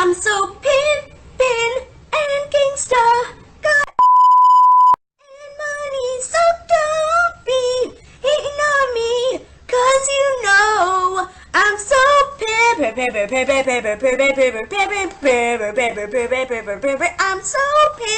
I'm so pimpin' and gangsta, got and money, so don't be hating on me, 'cause you know I'm so I'm so pimp.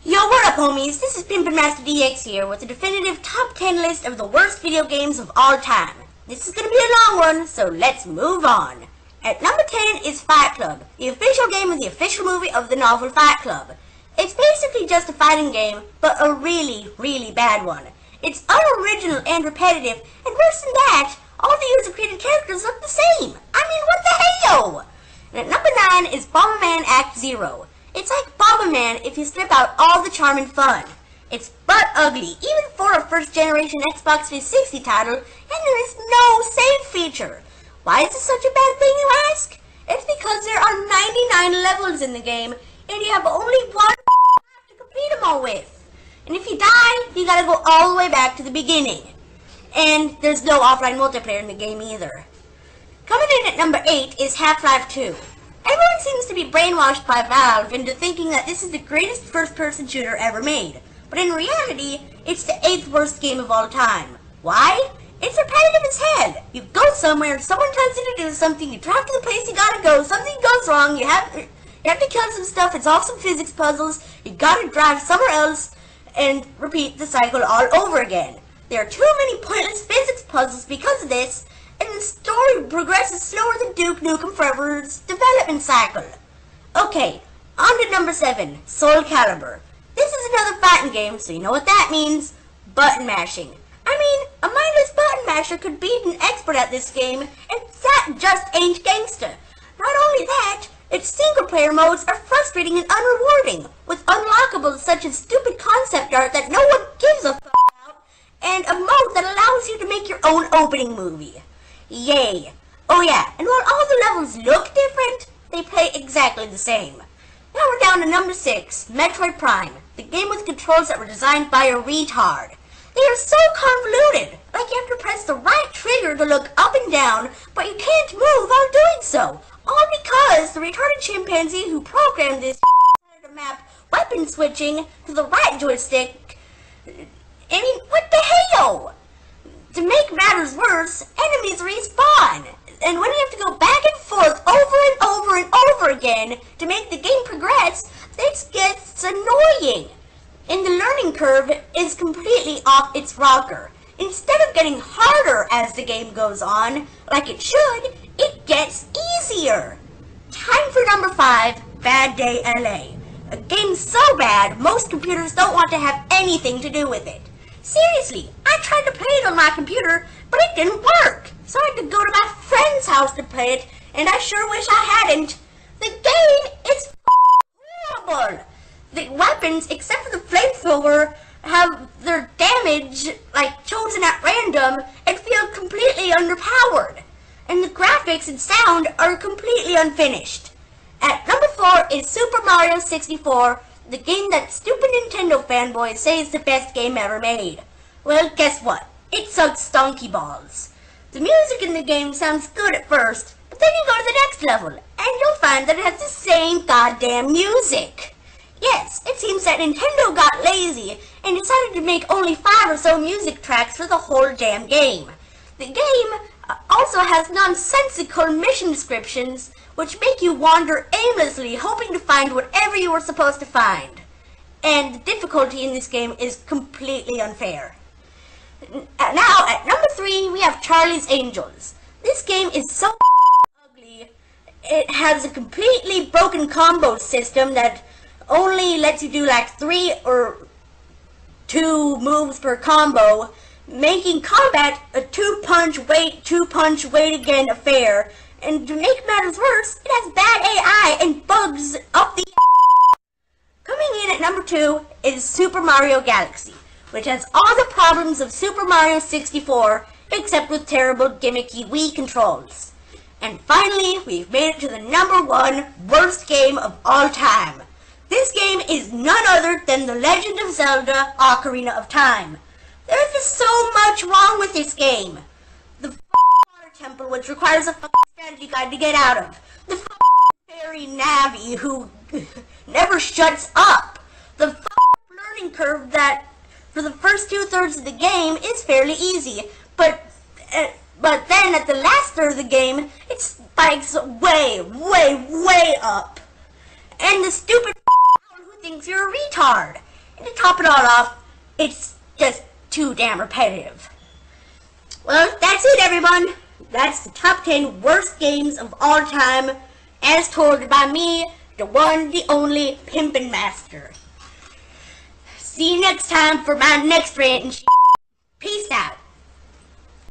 Yo, what up, homies? This is PimpinMasterDX here with a definitive top 10 list of the worst video games of all time. This is gonna be a long one, so let's move on. At number 10 is Fight Club, the official game of the official movie of the novel Fight Club. It's basically just a fighting game, but a really, really bad one. It's unoriginal and repetitive, and worse than that, all the user-created characters look the same. I mean, what the hell? And at number 9 is Bomberman Act Zero. It's like Bomberman if you strip out all the charm and fun. It's butt ugly, even for a first-generation Xbox 360 title, and there is no save feature. Why is this such a bad thing, you ask? It's because there are 99 levels in the game, and you have only one to complete them all with. And if you die, you gotta go all the way back to the beginning. And there's no offline multiplayer in the game either. Coming in at number 8 is Half-Life 2. Everyone seems to be brainwashed by Valve into thinking that this is the greatest first-person shooter ever made. But in reality, it's the 8th worst game of all time. Why? It's repetitive as hell. You go somewhere, someone tells you to do something, you drive to the place you gotta go, something goes wrong, you have to kill some stuff, it's all some physics puzzles, you gotta drive somewhere else, and repeat the cycle all over again. There are too many pointless physics puzzles because of this, and the story progresses slower than Duke Nukem Forever's development cycle. Okay, on to number 7, Soul Calibur. This is another fighting game, so you know what that means. Button mashing. I mean, a mindless button masher could beat an expert at this game, and that just ain't gangsta. Not only that, its single-player modes are frustrating and unrewarding, with unlockables such as stupid concept art that no one gives a fuck about, and a mode that allows you to make your own opening movie. Yay. Oh yeah, and while all the levels look different, they play exactly the same. Now we're down to number 6, Metroid Prime, the game with controls that were designed by a retard. They are so convoluted, like you have to press the right trigger to look up and down, but you can't move while doing so, all because the retarded chimpanzee who programmed this to map weapon switching to the right joystick. I mean, what the hell? To make matters worse, enemies respawn, and when you have to go back and forth over and over and over again to make the game progress, this gets annoying. And the learning curve is completely off its rocker. Instead of getting harder as the game goes on, like it should, it gets easier. Time for number 5, Bad Day LA. A game so bad, most computers don't want to have anything to do with it. Seriously, I tried to play it on my computer, but it didn't work. So I had to go to my friend's house to play it, and I sure wish I hadn't. The game is horrible. The weapons, except for the flamethrower, have their damage, chosen at random and feel completely underpowered. And the graphics and sound are completely unfinished. At number 4 is Super Mario 64, the game that stupid Nintendo fanboys say is the best game ever made. Well, guess what? It sucks donkey balls. The music in the game sounds good at first, but then you go to the next level, and you'll find that it has the same goddamn music. Yes, it seems that Nintendo got lazy and decided to make only 5 or so music tracks for the whole damn game. The game also has nonsensical mission descriptions which make you wander aimlessly hoping to find whatever you were supposed to find. And the difficulty in this game is completely unfair. Now, at number 3, we have Charlie's Angels. This game is so ugly. It has a completely broken combo system that only lets you do 3 or 2 moves per combo, making combat a two-punch wait again affair. And to make matters worse, it has bad AI and bugs up the Coming in at number 2 is Super Mario Galaxy, which has all the problems of Super Mario 64, except with terrible gimmicky Wii controls. And finally, we've made it to the number 1 worst game of all time. This game is none other than The Legend of Zelda: Ocarina of Time. There's just so much wrong with this game. The water temple, which requires a strategy guide to get out of. The fairy Navi, who never shuts up. The learning curve that, for the first 2/3 of the game, is fairly easy. But then at the last third of the game, it spikes way, way, way up. And the stupid who thinks you're a retard. And to top it all off, it's just too damn repetitive. Well, that's it, everyone. That's the top 10 worst games of all time, as told by me, the one, the only Pimpin' Master. See you next time for my next rant and Peace out.